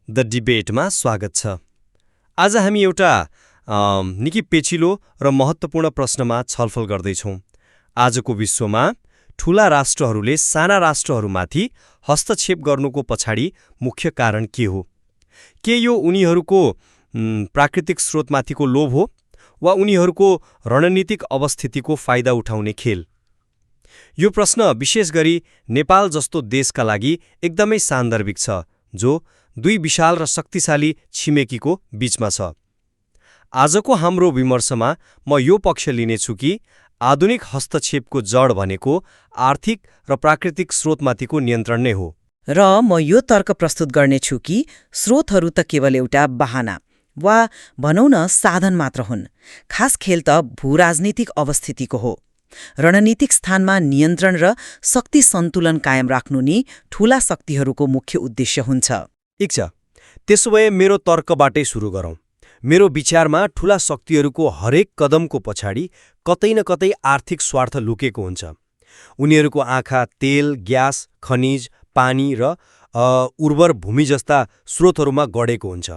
The डिबेटमा स्वागत छ। आज हामी एउटा निकै पेचिलो र महत्त्वपूर्ण प्रश्नमा छलफल गर्दैछौँ। आजको विश्वमा ठूला राष्ट्रहरूले साना राष्ट्रहरूमाथि हस्तक्षेप गर्नुको पछाडि मुख्य कारण के हो? के यो उनीहरूको प्राकृतिक स्रोतमाथिको लोभ हो वा उनीहरूको रणनीतिक अवस्थितिको फाइदा उठाउने खेल? यो प्रश्न विशेष गरी नेपाल जस्तो देशका लागि एकदमै सान्दर्भिक छ, जो दुई विशाल र शक्तिशाली छिमेकीको बीचमा छ। आजको हाम्रो विमर्शमा म यो पक्ष लिनेछु कि आधुनिक हस्तक्षेपको जड भनेको आर्थिक र प्राकृतिक स्रोतमाथिको नियन्त्रण नै हो। र म यो तर्क प्रस्तुत गर्नेछु कि स्रोतहरू त केवल एउटा बहाना वा भनौँ न साधन मात्र हुन्। खास खेल त भूराजनीतिक अवस्थितिको हो। रणनीतिक स्थानमा नियन्त्रण र शक्ति सन्तुलन कायम राख्नु नि ठूला शक्तिहरूको मुख्य उद्देश्य हुन्छ। ठिक छ, त्यसो भए मेरो तर्कबाटै सुरु गरौँ। मेरो विचारमा ठूला शक्तिहरूको हरेक कदमको पछाडि कतै न कतै आर्थिक स्वार्थ लुकेको हुन्छ। उनीहरूको आँखा तेल, ग्यास, खनिज, पानी र उर्वर भूमि जस्ता स्रोतहरूमा गडेको हुन्छ।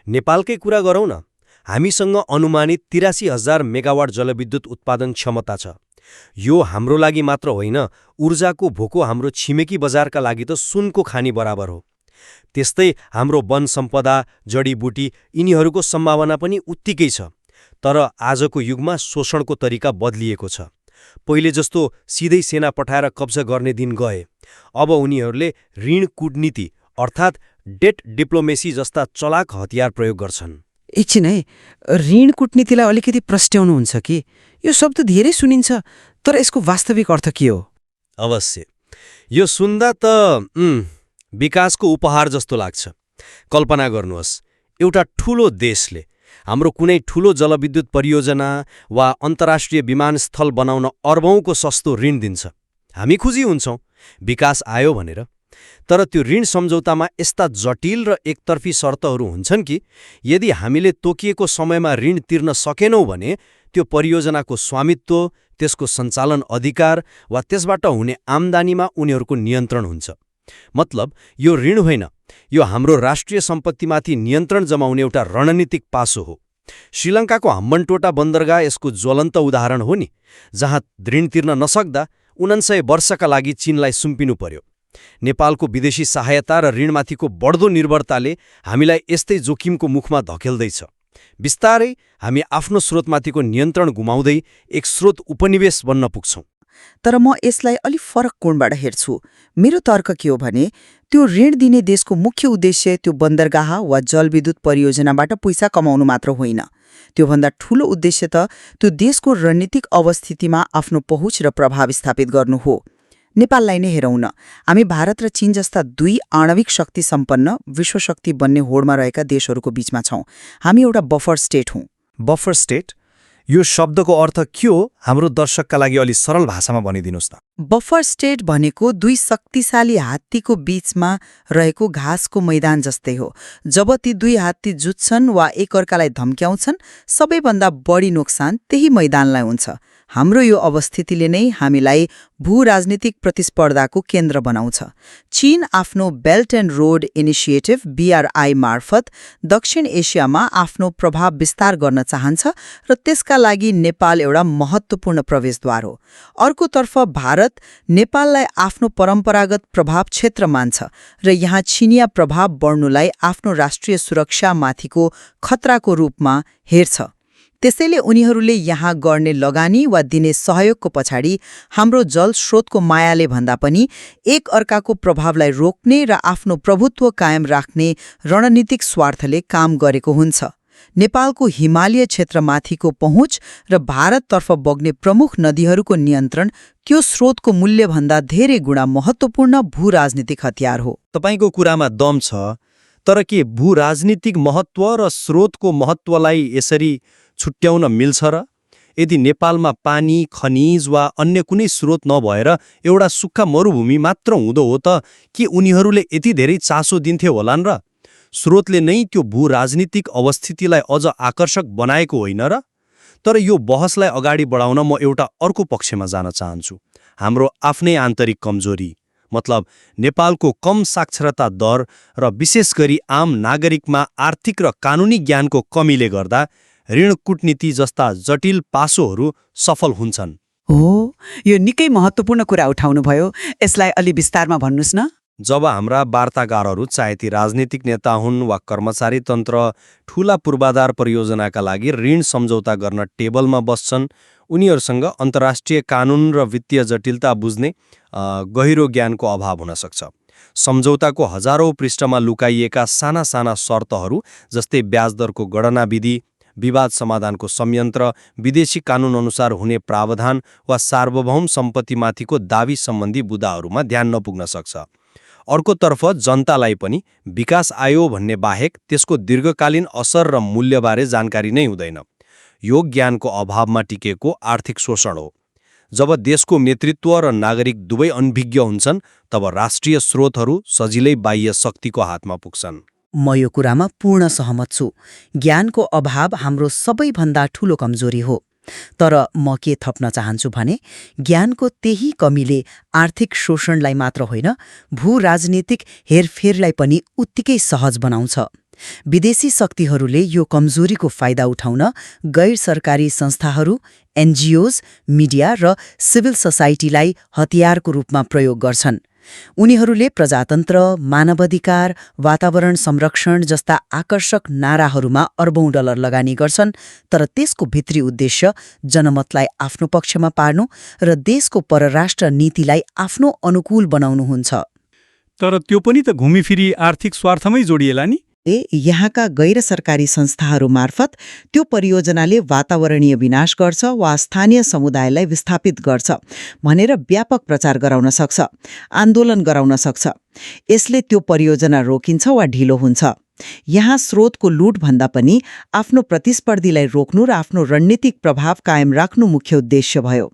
नेपालकै कुरा गरौँ न, हामीसँग अनुमानित 83,000 मेगावाट जलविद्युत उत्पादन क्षमता छ। यो हाम्रो लागि मात्र होइन, ऊर्जाको भोको हाम्रो छिमेकी बजारका लागि त सुनको खानी बराबर हो। त्यस्तै हाम्रो वन सम्पदा, जडीबुटी यिनीहरूको सम्भावना पनि उत्तिकै छ। तर आजको युगमा शोषणको तरिका बदलिएको छ। पहिले जस्तो सिधै सेना पठाएर कब्जा गर्ने दिन गए। अब उनीहरूले ऋण कूटनीति अर्थात् डेट डिप्लोमेसी जस्ता चलाक हतियार प्रयोग गर्छन्। एकछिन है, ऋण कूटनीतिलाई अलिकति प्रस्ट्याउनुहुन्छ कि? यो शब्द धेरै सुनिन्छ, तर यसको वास्तविक अर्थ के हो? अवश्य, यो सुन्दा त विकासको उपहार जस्तो लाग्छ। कल्पना गर्नुहोस्, एउटा ठूलो देशले हाम्रो कुनै ठूलो जलविद्युत परियोजना वा अन्तर्राष्ट्रिय विमानस्थल बनाउन अर्बौंको सस्तो ऋण दिन्छ। हामी खुसी हुन्छौँ, विकास आयो भनेर। तर त्यो ऋण सम्झौतामा यस्ता जटिल र एकतर्फी शर्तहरू हुन्छन् कि यदि हामीले तोकिएको समयमा ऋण तिर्न सकेनौँ भने त्यो परियोजनाको स्वामित्व, त्यसको सञ्चालन अधिकार वा त्यसबाट हुने आम्दानीमा उनीहरूको नियन्त्रण हुन्छ। मतलब यो ऋण होइन, यो हाम्रो राष्ट्रिय सम्पत्तिमाथि नियन्त्रण जमाउने एउटा रणनीतिक पासो हो। श्रीलङ्काको हम्बनटोटा बन्दरगाह यसको ज्वलन्त उदाहरण हो नि, जहाँ ऋण तिर्न नसक्दा 49 वर्षका लागि चीनलाई सुम्पिनु पर्यो। नेपालको विदेशी सहायता र ऋणमाथिको बढ्दो निर्भरताले हामीलाई यस्तै जोखिमको मुखमा धकेल्दैछ। बिस्तारै हामी आफ्नो स्रोतमाथिको नियन्त्रण गुमाउँदै एक स्रोत उपनिवेश बन्न पुग्छौँ। तर म यसलाई अलिक फरक कोणबाट हेर्छु। मेरो तर्क के हो भने, त्यो ऋण दिने देशको मुख्य उद्देश्य त्यो बन्दरगाह वा जलविद्युत परियोजनाबाट पैसा कमाउनु मात्र होइन। त्योभन्दा ठूलो उद्देश्य त त्यो देशको रणनीतिक अवस्थितिमा आफ्नो पहुँच र प्रभाव स्थापित गर्नु हो। नेपाललाई नै हेरौँ न, हामी भारत र चीन जस्ता दुई आणविक शक्ति सम्पन्न विश्वशक्ति बन्ने होडमा रहेका देशहरूको बीचमा छौँ। हामी एउटा बफर स्टेट हौँ। बफर स्टेट, यो शब्दको अर्थ के हो? हाम्रो दर्शकका लागि अलि सरल भाषामा भनिदिनुहोस् न। बफर स्टेट भनेको दुई शक्तिशाली हात्तीको बीचमा रहेको घाँसको मैदान जस्तै हो। जब ती दुई हात्ती जुत्छन् वा एकअर्कालाई धम्क्याउँछन्, सबैभन्दा बढी नोक्सान त्यही मैदानलाई हुन्छ। हाम्रो यो अवस्थितिले नै हामीलाई भूराजनीतिक प्रतिस्पर्धाको केन्द्र बनाउँछ। चीन आफ्नो belt and road initiative BRI मार्फत दक्षिण एसियामा आफ्नो प्रभाव विस्तार गर्न चाहन्छ र त्यसका लागि नेपाल एउटा महत्त्वपूर्ण प्रवेशद्वार हो। अर्कोतर्फ भारत नेपाललाई आफ्नो परम्परागत प्रभाव क्षेत्र मान्छ र यहाँ चिनिया प्रभाव बढ्नुलाई आफ्नो राष्ट्रिय सुरक्षामाथिको खतराको रूपमा हेर्छ। त्यसैले उनीहरूले यहाँ गर्ने लगानी वा दिने सहयोगको पछाडि हाम्रो जल स्रोतको मायाले भन्दा पनि एक अर्काको प्रभावलाई रोक्ने र आफ्नो प्रभुत्व कायम राख्ने रणनीतिक स्वार्थले काम गरेको हुन्छ। नेपालको हिमालय क्षेत्रमाथिको पहुँच र भारततर्फ बग्ने प्रमुख नदीहरूको नियन्त्रण त्यो स्रोतको मूल्यभन्दा धेरै गुणा महत्त्वपूर्ण भूराजनीतिक हतियार हो। तपाईँको कुरामा दम छ, तर के भूराजनीतिक महत्त्व र स्रोतको महत्त्वलाई यसरी छुट्याउन मिल्छ र? यदि नेपालमा पानी, खनिज वा अन्य कुनै स्रोत नभएर एउटा सुक्खा मरुभूमि मात्र हुँदो हो त के उनीहरूले यति धेरै चासो दिन्थे होलान् र? स्रोतले नै त्यो भूराजनीतिक अवस्थितिलाई अझ आकर्षक बनाएको होइन र? तर यो बहसलाई अगाडि बढाउन म एउटा अर्को पक्षमा जान चाहन्छु, हाम्रो आफ्नै आन्तरिक कमजोरी, मतलब नेपालको कम साक्षरता दर र विशेष गरी आम नागरिकमा आर्थिक र कानुनी ज्ञानको कमीले गर्दा ऋण कूटनीति जस्ता जटिल पासोहरू सफल हुन्छन्। हो, यो निकै महत्त्वपूर्ण कुरा उठाउनुभयो। यसलाई अलि विस्तारमा भन्नुस् न। जब हाम्रा वार्ताकारहरू चाहे ती राजनीतिक नेता हुन् वा कर्मचारी तन्त्र ठूला पूर्वाधार परियोजनाका लागि ऋण सम्झौता गर्न टेबलमा बस्छन्, उनीहरूसँग अन्तर्राष्ट्रिय कानुन र वित्तीय जटिलता बुझ्ने गहिरो ज्ञानको अभाव हुन सक्छ। सम्झौताको हजारौं पृष्ठमा लुकाइएका साना साना शर्तहरू जस्तै ब्याज दरको गणना विधि, विवाद समाधानको संयन्त्र, विदेशी कानुन अनुसार हुने प्रावधान वा सार्वभौम सम्पत्तिमाथिको दावी सम्बन्धी बुदाहरूमा ध्यान नपुग्न सक्छ। अर्कोतर्फ जनतालाई पनि विकास आयो भन्ने बाहेक त्यसको दीर्घकालीन असर र मूल्यबारे जानकारी नै हुँदैन। यो ज्ञानको अभावमा टिकेको आर्थिक शोषण हो। जब देशको नेतृत्व र नागरिक दुवै अनभिज्ञ हुन्छन् तब राष्ट्रिय स्रोतहरू सजिलै बाह्य शक्तिको हातमा पुग्छन्। म यो कुरामा पूर्ण सहमत छु। ज्ञानको अभाव हाम्रो सबैभन्दा ठूलो कमजोरी हो। तर म के थप्न चाहन्छु भने ज्ञानको त्यही कमीले आर्थिक शोषणलाई मात्र होइन, भू राजनीतिक हेरफेरलाई पनि उत्तिकै सहज बनाउँछ। विदेशी शक्तिहरूले यो कमजोरीको फाइदा उठाउन गैर सरकारी संस्थाहरू, एनजिओज, मिडिया र सिभिल सोसाइटीलाई हतियारको रूपमा प्रयोग गर्छन्। उनीहरूले प्रजातन्त्र, मानवाधिकार, वातावरण संरक्षण जस्ता आकर्षक नाराहरूमा अर्बौं डलर लगानी गर्छन्, तर त्यसको भित्री उद्देश्य जनमतलाई आफ्नो पक्षमा पार्नु र देशको परराष्ट्र नीतिलाई आफ्नो अनुकूल बनाउनु हुन्छ। तर त्यो पनि त घुमिफिरी आर्थिक स्वार्थमै जोडिएला नि। यहाँका गैर सरकारी संस्थाहरू मार्फत त्यो परियोजनाले वातावरणीय विनाश गर्छ वा स्थानीय समुदायलाई विस्थापित गर्छ भनेर व्यापक प्रचार गराउन सक्छ, आन्दोलन गराउन सक्छ। यसले त्यो परियोजना रोकिन्छ वा ढिलो हुन्छ। यहाँ स्रोतको लुटभन्दा पनि आफ्नो प्रतिस्पर्धीलाई रोक्नु र आफ्नो रणनीतिक प्रभाव कायम राख्नु मुख्य उद्देश्य भयो।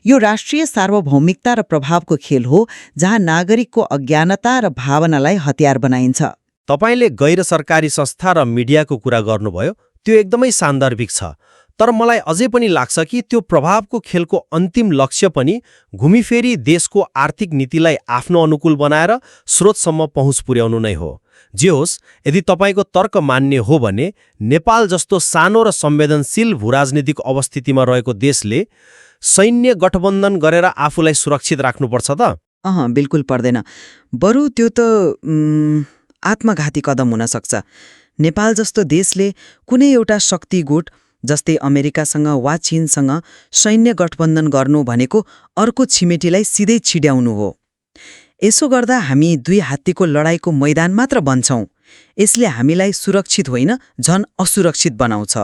यो राष्ट्रिय सार्वभौमिकता र प्रभावको खेल हो, जहाँ नागरिकको अज्ञानता र भावनालाई हतियार बनाइन्छ। तपाईले गैर सरकारी संस्था र मिडियाको कुरा गर्नुभयो, त्यो एकदमै सान्दर्भिक छ। तर मलाई अझै पनि लाग्छ कि त्यो प्रभावको खेलको अन्तिम लक्ष्य पनि घुमिफेरी देशको आर्थिक नीतिलाई आफ्नो अनुकूल बनाएर स्रोतसम्म पहुँच पुर्याउनु नै हो। जे होस्, यदि तपाईँको तर्क मान्य हो भने नेपाल जस्तो सानो र संवेदनशील भूराजनीतिक अवस्थितिमा रहेको देशले सैन्य गठबन्धन गरेर आफूलाई सुरक्षित राख्नुपर्छ त? बिल्कुल पर्दैन। बरु त्यो त आत्मघाती कदम हुन सक्छ। नेपाल जस्तो देशले कुनै एउटा शक्ति गुट जस्तै अमेरिकासँग वा चीनसँग सैन्य गठबन्धन गर्नु भनेको अर्को छिमेकीलाई सिधै छिड्याउनु हो। यसो गर्दा हामी दुई हात्तीको लडाईँको मैदान मात्र बन्छौं। यसले हामीलाई सुरक्षित होइन, झन असुरक्षित बनाउँछ।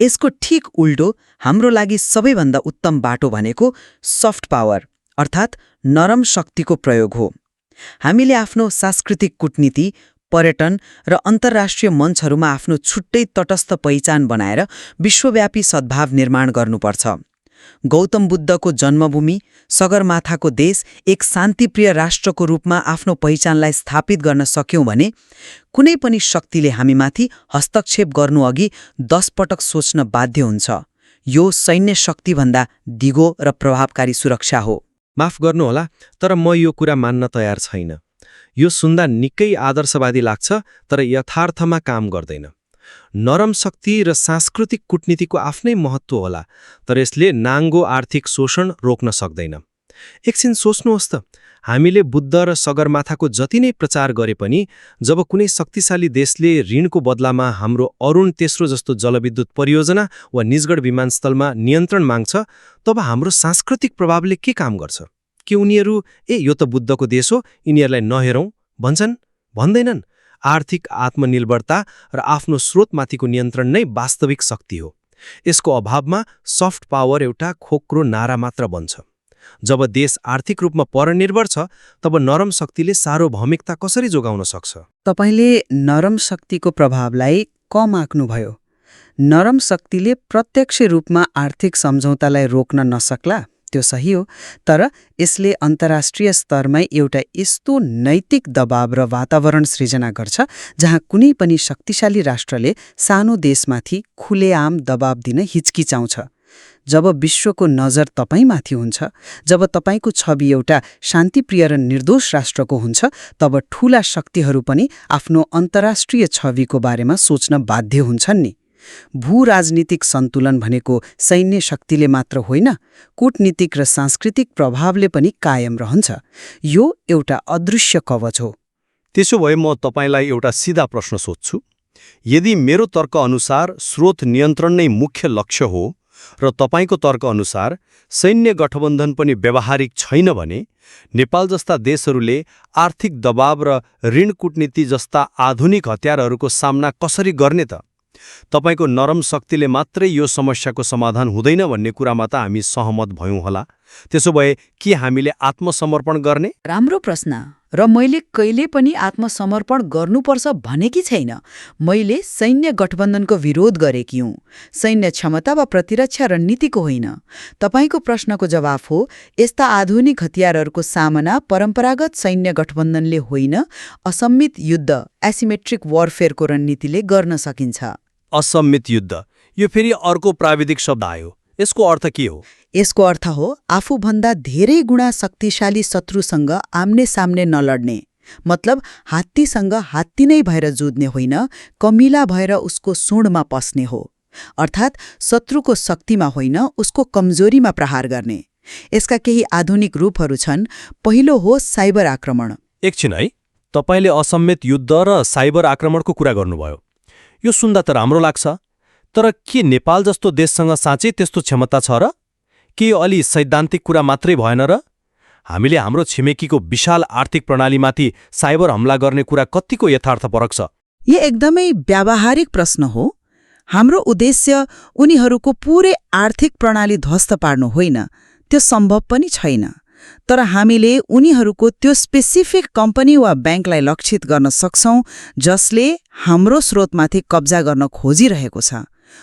यसको ठीक उल्टो हाम्रो लागि सबैभन्दा उत्तम बाटो भनेको सफ्ट पावर अर्थात् नरम शक्तिको प्रयोग हो। हामीले आफ्नो सांस्कृतिक कूटनीति, पर्यटन र अन्तर्राष्ट्रिय मञ्चहरूमा आफ्नो छुट्टै तटस्थ पहिचान बनाएर विश्वव्यापी सद्भाव निर्माण गर्नुपर्छ। गौतम बुद्धको जन्मभूमि, सगरमाथाको देश एक शान्तिप्रिय राष्ट्रको रूपमा आफ्नो पहिचानलाई स्थापित गर्न सक्यौं भने कुनै पनि शक्तिले हामीमाथि हस्तक्षेप गर्नुअघि 10 पटक सोच्न बाध्य हुन्छ। यो सैन्य शक्तिभन्दा दिगो र प्रभावकारी सुरक्षा हो। माफ गर्नुहोला, तर म यो कुरा मान्न तयार छैन। यो सुन्दा निकै आदर्शवादी लाग्छ, तर यथार्थमा काम गर्दैन। नरम शक्ति र सांस्कृतिक कूटनीतिको आफ्नै महत्त्व होला, तर यसले नाङ्गो आर्थिक शोषण रोक्न सक्दैन। एकछिन सोच्नुहोस् त, हामीले बुद्ध र सगरमाथाको जति नै प्रचार गरे पनि जब कुनै शक्तिशाली देशले ऋणको बदलामा हाम्रो अरुण तेस्रो जस्तो जलविद्युत परियोजना वा निजगढ विमानस्थलमा नियन्त्रण माग्छ, तब हाम्रो सांस्कृतिक प्रभावले के काम गर्छ? के उनीहरू यो त बुद्धको देश हो, यिनीहरूलाई नहेरौं भन्छन्? भन्दैनन्। आर्थिक आत्मनिर्भरता र आफ्नो स्रोतमाथिको नियन्त्रण नै वास्तविक शक्ति हो। यसको अभावमा सफ्ट पावर एउटा खोक्रो नारा मात्र बन्छ। जब देश आर्थिक रूपमा परनिर्भर छ, तब नरम शक्तिले सार्वभौमिकता कसरी जोगाउन सक्छ? तपाईले नरम शक्तिको प्रभावलाई कम आँक्नुभयो। नरम शक्तिले प्रत्यक्ष रूपमा आर्थिक सम्झौतालाई रोक्न नसक्ला, त्यो सही हो, तर यसले अन्तर्राष्ट्रिय स्तरमा एउटा यस्तो नैतिक दबाव र वातावरण सृजना गर्छ जहाँ कुनै पनि शक्तिशाली राष्ट्रले सानो देशमाथि खुलेआम दबाव दिन हिचकिचाउँछ। जब विश्वको नजर तपाईँमाथि हुन्छ, जब तपाईँको छवि एउटा शान्तिप्रिय र निर्दोष राष्ट्रको हुन्छ, तब ठूला शक्तिहरू पनि आफ्नो अन्तर्राष्ट्रिय छविको बारेमा सोच्न बाध्य हुन्छन् नि। भू-राजनीतिक सन्तुलन भनेको सैन्य शक्तिले मात्र होइन, कूटनीतिक र सांस्कृतिक प्रभावले पनि कायम रहन्छ। यो एउटा अदृश्य कवच हो। त्यसो भए म तपाईँलाई एउटा सिधा प्रश्न सोध्छु। यदि मेरो तर्क अनुसार स्रोत नियन्त्रण नै मुख्य लक्ष्य हो र तपाईँको तर्क अनुसार सैन्य गठबन्धन पनि व्यावहारिक छैन भने नेपाल जस्ता देशहरूले आर्थिक दबाव र ऋण कूटनीति जस्ता आधुनिक हतियारहरूको सामना कसरी गर्ने त? तपाईँको नरम शक्तिले मात्रै यो समस्याको समाधान हुँदैन भन्ने कुरामा त हामी सहमत भयौँ होला। त्यसो भए के हामीले आत्मसमर्पण गर्ने? राम्रो प्रश्न। र मैले कहिले पनि आत्मसमर्पण गर्नुपर्छ भनेकी छैन। मैले सैन्य गठबन्धनको विरोध गरेकी हुँ, सैन्य क्षमता वा प्रतिरक्षा रणनीतिको होइन। तपाईँको प्रश्नको जवाफ हो, यस्ता आधुनिक हतियारहरूको सामना परम्परागत सैन्य गठबन्धनले होइन, असम्मित युद्ध एसिमेट्रिक वारफेयरको रणनीतिले गर्न सकिन्छ। असम्मित युद्ध, यो फेरि अर्को प्राविधिक शब्द आयो। यसको अर्थ के हो? यसको अर्थ हो आफूभन्दा धेरै गुणा शक्तिशाली शत्रुसँग आम्ने सामने नलड्ने। मतलब हात्तीसँग हात्ती नै भएर जुझ्ने होइन, कमिला भएर उसको सुँडमा पस्ने हो। अर्थात् शत्रुको शक्तिमा होइन, उसको कमजोरीमा प्रहार गर्ने। यसका केही आधुनिक रूपहरू छन्। पहिलो हो साइबर आक्रमण। एकछिन है, तपाईँले असम्मित युद्ध र साइबर आक्रमणको कुरा गर्नुभयो। यो सुन्दा त राम्रो लाग्छ, तर के नेपाल जस्तो देशसँग साँच्चै त्यस्तो क्षमता छ र? के यो अलि सैद्धान्तिक कुरा मात्रै भएन र? हामीले हाम्रो छिमेकीको विशाल आर्थिक प्रणालीमाथि साइबर हमला गर्ने कुरा कतिको यथार्थपरक छ? यो एकदमै व्यावहारिक प्रश्न हो। हाम्रो उद्देश्य उनीहरूको पूरै आर्थिक प्रणाली ध्वस्त पार्नु होइन, त्यो सम्भव पनि छैन। तर हामीले उनीहरूको त्यो स्पेसिफिक कम्पनी वा ब्याङ्कलाई लक्षित गर्न सक्छौं जसले हाम्रो स्रोतमाथि कब्जा गर्न खोजिरहेको छ।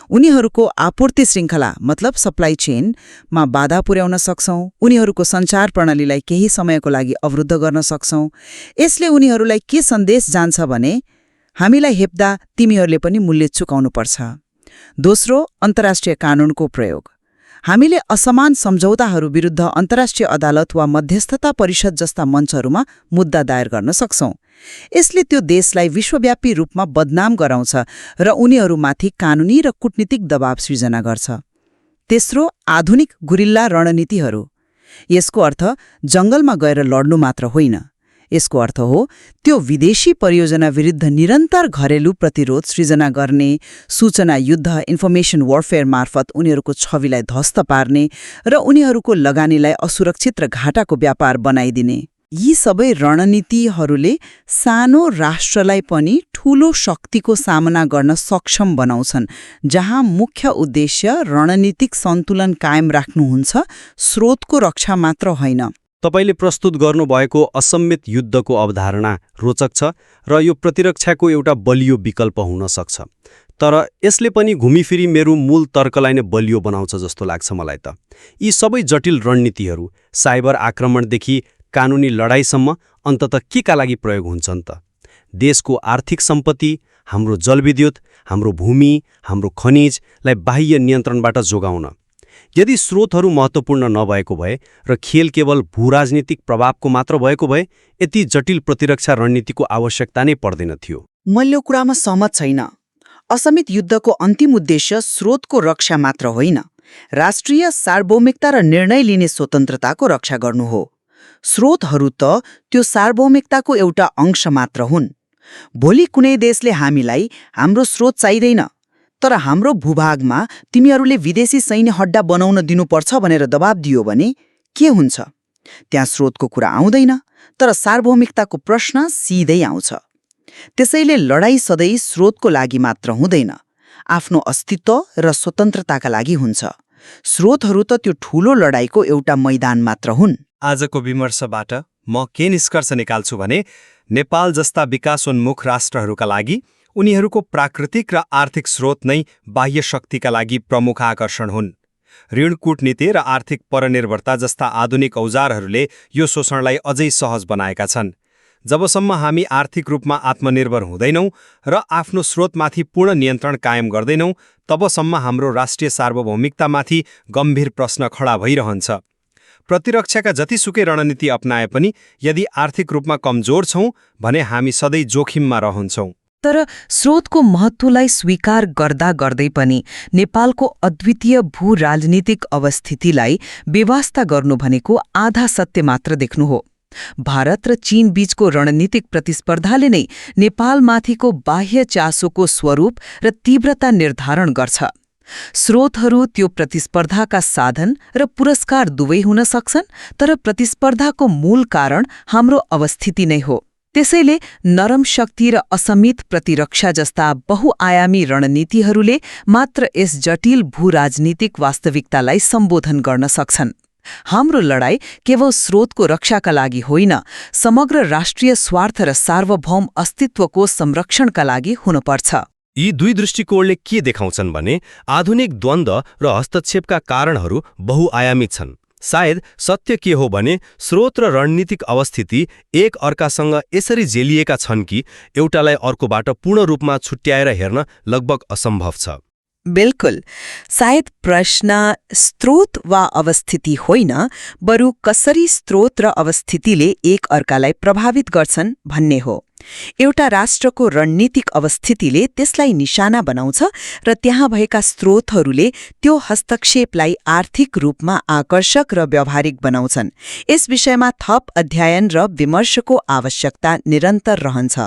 उनीहरूको आपूर्ति श्रृङ्खला मतलब सप्लाई चेनमा बाधा पुर्याउन सक्छौं। उनीहरूको सञ्चार प्रणालीलाई केही समयको लागि अवरुद्ध गर्न सक्छौं। यसले उनीहरूलाई के सन्देश जान्छ भने हामीलाई हेप्दा तिमीहरूले पनि मूल्य चुकाउनुपर्छ। दोस्रो, अन्तर्राष्ट्रिय कानूनको प्रयोग। हामीले असमान सम्झौताहरू विरुद्ध अन्तर्राष्ट्रिय अदालत वा मध्यस्थता परिषद जस्ता मञ्चहरूमा मुद्दा दायर गर्न सक्छौं। यसले त्यो देशलाई विश्वव्यापी रूपमा बदनाम गराउँछ र उनीहरूमाथि कानूनी र कूटनीतिक दबाव सृजना गर्छ। तेस्रो, आधुनिक गुरिल्ला रणनीतिहरू। यसको अर्थ जङ्गलमा गएर लड्नु मात्र होइन। यसको अर्थ हो त्यो विदेशी परियोजना विरुद्ध निरन्तर घरेलु प्रतिरोध सृजना गर्ने, सूचना युद्ध इन्फर्मेसन वारफेयर मार्फत उनीहरूको छविलाई ध्वस्त पार्ने र उनीहरूको लगानीलाई असुरक्षित र घाटाको व्यापार बनाइदिने। यी सबै रणनीतिहरूले सानो राष्ट्रलाई पनि ठूलो शक्तिको सामना गर्न सक्षम बनाउँछन्, जहाँ मुख्य उद्देश्य रणनीतिक सन्तुलन कायम राख्नुहुन्छ, स्रोतको रक्षा मात्र होइन। तपाईँले प्रस्तुत गर्नुभएको असम्मित युद्धको अवधारणा रोचक छ र यो प्रतिरक्षाको एउटा बलियो विकल्प हुन सक्छ। तर यसले पनि घुमिफिरी मेरो मूल तर्कलाई नै बलियो बनाउँछ जस्तो लाग्छ मलाई त। यी सबै जटिल रणनीतिहरू साइबर आक्रमणदेखि कानुनी लडाईँसम्म अन्ततः केका लागि प्रयोग हुन्छन् त? देशको आर्थिक सम्पत्ति, हाम्रो जलविद्युत, हाम्रो भूमि, हाम्रो खनिजलाई बाह्य नियन्त्रणबाट जोगाउन। यदि स्रोतहरू महत्त्वपूर्ण नभएको भए र खेल केवल भूराजनीतिक प्रभावको मात्र भएको भए यति जटिल प्रतिरक्षा रणनीतिको आवश्यकता नै पर्दैन थियो। मैले यो कुरामा सहमत छैन। असमित युद्धको अन्तिम उद्देश्य स्रोतको रक्षा मात्र होइन, राष्ट्रिय सार्वभौमिकता र निर्णय लिने स्वतन्त्रताको रक्षा गर्नु हो। स्रोतहरू त त्यो सार्वभौमिकताको एउटा अंश मात्र हुन्। भोलि कुनै देशले हामीलाई हाम्रो स्रोत चाहिँदैन, तर हाम्रो भूभागमा तिमीहरूले विदेशी सैन्य हड्डा बनाउन दिनुपर्छ भनेर दबाब दियो भने के हुन्छ? त्यहाँ स्रोतको कुरा आउँदैन, तर सार्वभौमिकताको प्रश्न सिधै आउँछ। त्यसैले लडाईँ सधैँ स्रोतको लागि मात्र हुँदैन, आफ्नो अस्तित्व र स्वतन्त्रताका लागि हुन्छ। स्रोतहरू त त्यो ठूलो लडाईँको एउटा मैदान मात्र हुन्। आजको विमर्शबाट म के निष्कर्ष निकाल्छु भने नेपाल जस्ता विकासोन्मुख राष्ट्रहरूका लागि उनीहरूको प्राकृतिक र आर्थिक स्रोत नै बाह्य शक्तिका लागि प्रमुख आकर्षण हुन्। ऋण कूटनीति र आर्थिक परनिर्भरता जस्ता आधुनिक औजारहरूले यो शोषणलाई अझै सहज बनाएका छन्। जबसम्म हामी आर्थिक रूपमा आत्मनिर्भर हुँदैनौँ र आफ्नो स्रोतमाथि पूर्ण नियन्त्रण कायम गर्दैनौँ, तबसम्म हाम्रो राष्ट्रिय सार्वभौमिकतामाथि गम्भीर प्रश्न खडा भइरहन्छ। प्रतिरक्षाका जतिसुकै रणनीति अपनाए पनि यदि आर्थिक रूपमा कमजोर छौँ भने हामी सधैँ जोखिममा रहन्छौँ। तर स्रोतको महत्त्वलाई स्वीकार गर्दा गर्दै पनि नेपालको अद्वितीय भू-राजनीतिक अवस्थितिलाई बेवास्ता गर्नु भनेको आधा सत्य मात्र देख्नु हो। भारत र चीन बीचको रणनीतिक प्रतिस्पर्धाले नै नेपालमाथिको बाह्य चासोको स्वरूप र तीव्रता निर्धारण गर्छ। स्रोतहरू त्यो प्रतिस्पर्धाका साधन र पुरस्कार दुवै हुन सक्छन्, तर प्रतिस्पर्धाको मूल कारण हाम्रो अवस्थिति नै हो। त्यसैले नरम शक्ति र असीमित प्रतिरक्षा जस्ता बहुआयामी रणनीतिहरूले मात्र यस जटिल भू-राजनीतिक वास्तविकतालाई सम्बोधन गर्न सक्छन्। हाम्रो लडाईँ केवल स्रोतको रक्षाका लागि होइन, समग्र राष्ट्रिय स्वार्थ र सार्वभौम अस्तित्वको संरक्षणका लागि हुनुपर्छ। यी दुई दृष्टिकोणले के देखाउँछन् भने आधुनिक द्वन्द्व र हस्तक्षेपका कारणहरू बहुआयामी छन्। सायद सत्य के हो भने स्रोत र रणनीतिक अवस्थिति एक अर्कासँग यसरी जेलिएका छन् कि एउटालाई अर्कोबाट पूर्ण रूपमा छुट्याएर हेर्न लगभग असम्भव छ। बिल्कुल। सायद प्रश्न स्रोत वा अवस्थिति होइन, बरु कसरी स्रोत र अवस्थितिले एक अर्कालाई प्रभावित गर्छन् भन्ने हो। एउटा राष्ट्रको रणनीतिक अवस्थितिले त्यसलाई निशाना बनाउँछ र त्यहाँ भएका स्रोतहरूले त्यो हस्तक्षेपलाई आर्थिक रूपमा आकर्षक र व्यावहारिक बनाउँछन्। यस विषयमा थप अध्ययन र विमर्शको आवश्यकता निरन्तर रहन्छ।